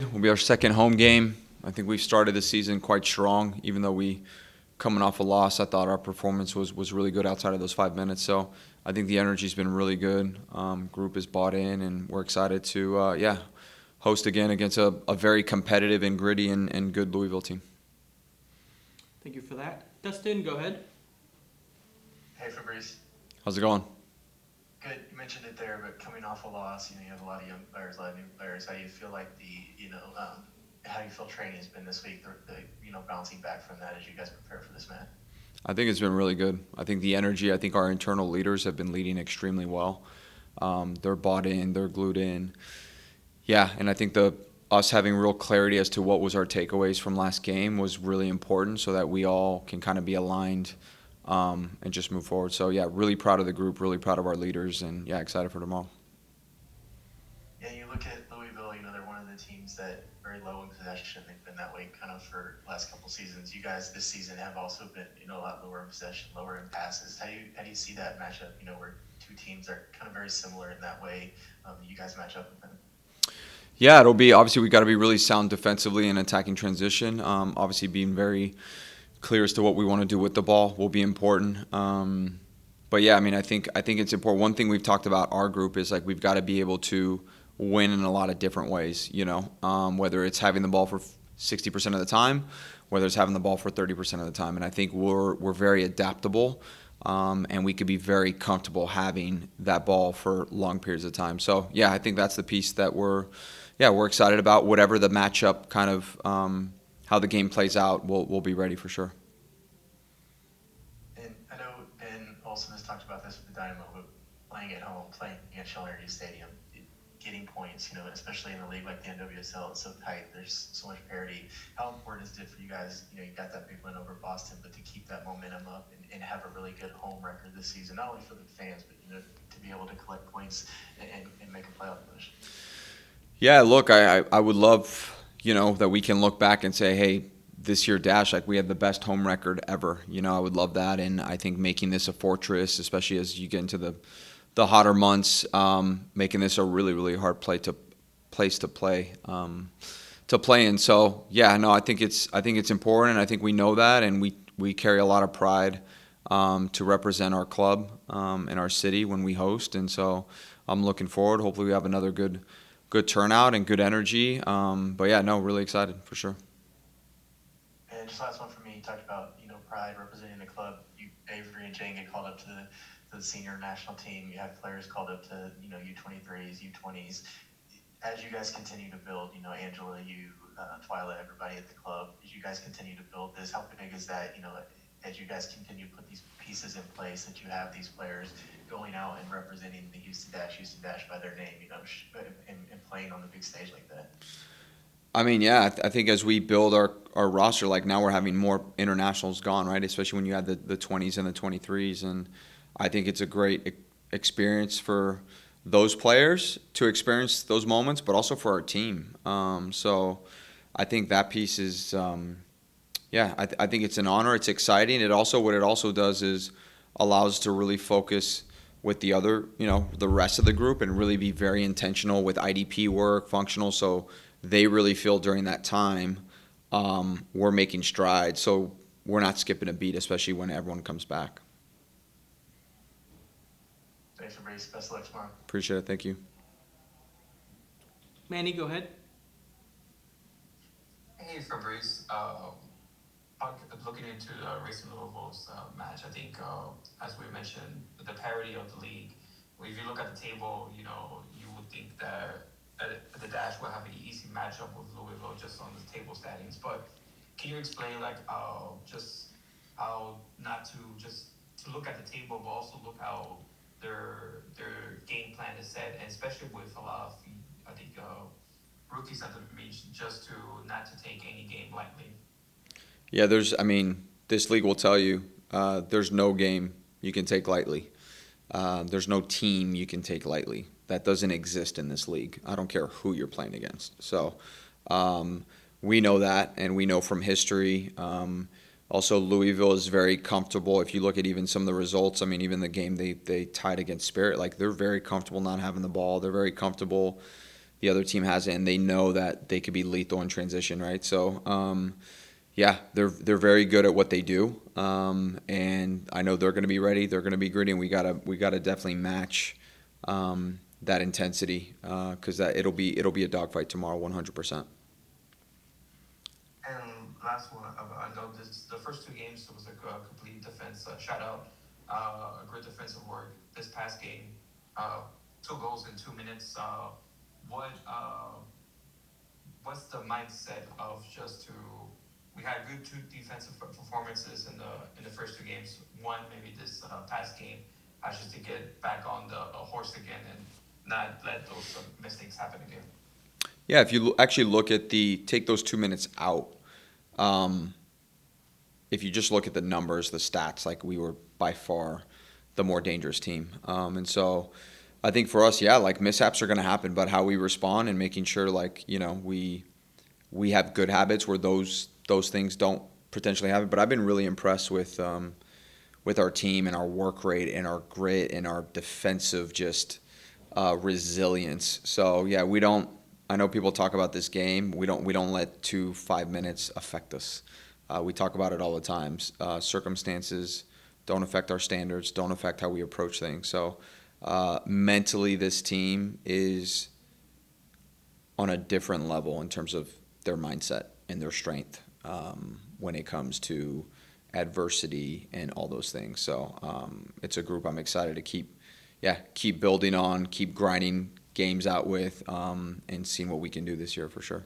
excited. Will be our second home game. I think we've started the season quite strong, even though we coming off a loss. I thought our performance was really good outside of those 5 minutes. So I think the energy's been really good. Group is bought in, and we're excited to host again against a very competitive and gritty and good Louisville team. Thank you for that. Dustin, go ahead. Hey, Fabrice. How's it going? Good. You mentioned it there, but coming off a loss, you have a lot of young players, a lot of new players. How do you feel like how do you feel training has been this week? Bouncing back from that as you guys prepare for this match. I think it's been really good. I think the energy, I think our internal leaders have been leading extremely well. They're bought in, they're glued in. Yeah, and I think us having real clarity as to what was our takeaways from last game was really important so that we all can kind of be aligned and just move forward. So, yeah, really proud of the group, really proud of our leaders, and, yeah, excited for tomorrow. Yeah, you look at Louisville, they're one of the teams that very low in possession. They've been that way kind of for the last couple seasons. You guys this season have also been, a lot lower in possession, lower in passes. How do you see that matchup, where two teams are kind of very similar in that way? You guys match up with them? Yeah, it'll be, obviously we got to be really sound defensively in attacking transition. Obviously being very clear as to what we want to do with the ball will be important. But yeah, I think it's important. One thing we've talked about our group is like we've got to be able to win in a lot of different ways, whether it's having the ball for 60% of the time, whether it's having the ball for 30% of the time. And I think we're very adaptable, and we could be very comfortable having that ball for long periods of time. So yeah, I think that's the piece that we're excited about. Whatever the matchup kind of how the game plays out, we'll be ready for sure. And I know Ben Olsen has talked about this with the Dynamo, but playing at home, playing at Shell Energy Stadium, getting points, especially in a league like the NWSL, it's so tight. There's so much parity. How important is it for you guys? You got that big win over Boston, but to keep that momentum up and have a really good home record this season, not only for the fans, but to be able to collect points and make a playoff push. Yeah, look, I would love, that we can look back and say, hey, this year Dash, like we had the best home record ever. I would love that, and I think making this a fortress, especially as you get into the hotter months, making this a really, really hard place to play in. So yeah, no, I think it's important, and I think we know that, and we carry a lot of pride to represent our club and our city when we host, and so I'm looking forward. Hopefully, we have another good turnout and good energy. But yeah, no, really excited for sure. And just last one for me, you talked about pride representing the club. Avery and Jane get called up to the senior national team. You have players called up to U23s, U20s. As you guys continue to build, Angela, you, Twyla, everybody at the club, as you guys continue to build this, how big is that? As you guys continue to put these pieces in place, that you have these players going out and representing the Houston Dash by their name, and playing on the big stage like that. Yeah, I think as we build our roster, like now we're having more internationals gone, right? Especially when you add the 20s and the 23s, and I think it's a great experience for those players to experience those moments, but also for our team. So I think that piece is, I think it's an honor. It's exciting. What it also does is allows us to really focus with the other, the rest of the group, and really be very intentional with IDP work, functional, so they really feel during that time we're making strides. So we're not skipping a beat, especially when everyone comes back. Thanks, Fabrice. Best of luck tomorrow. Appreciate it. Thank you. Manny, go ahead. Hey, Fabrice. Looking into Racing Louisville's match, I think, as we mentioned, the parity of the league. If you look at the table, you would think that the Dash will have an easy matchup with Louisville just on the table standings. But can you explain, just how not to just to look at the table, but also look how their game plan is set, and especially with a lot of, I think, rookies at the beach, just to not to take any game lightly. Yeah, this league will tell you there's no game you can take lightly. There's no team you can take lightly. That doesn't exist in this league. I don't care who you're playing against. So we know that, and we know from history. Also, Louisville is very comfortable. If you look at even some of the results, even the game they tied against Spirit, they're very comfortable not having the ball. They're very comfortable the other team hasn't, and they know that they could be lethal in transition, right? So, yeah, they're very good at what they do, and I know they're going to be ready. They're going to be gritty, and we gotta definitely match that intensity because that it'll be a dogfight tomorrow, 100%. And last one, I know this the first two games was a complete defense shout out, a great defensive work. This past game, uh, 2 goals in 2 minutes. What what's the mindset of just to we had good two defensive performances in the first two games. One maybe this past game, just to get back on the horse again and not let those mistakes happen again. Yeah, if you actually look at take those 2 minutes out, um, if you just look at the numbers, the stats, like we were by far the more dangerous team. And so I think for us, yeah, like mishaps are going to happen, but how we respond and making sure, like, we have good habits where those things don't potentially happen. But I've been really impressed with our team and our work rate and our grit and our defensive just resilience. So yeah, we don't. I know people talk about this game. We don't let 5 minutes affect us. We talk about it all the times. Circumstances don't affect our standards, don't affect how we approach things. So mentally, this team is on a different level in terms of their mindset and their strength when it comes to adversity and all those things. So it's a group I'm excited to keep building on, keep grinding games out with, and seeing what we can do this year for sure.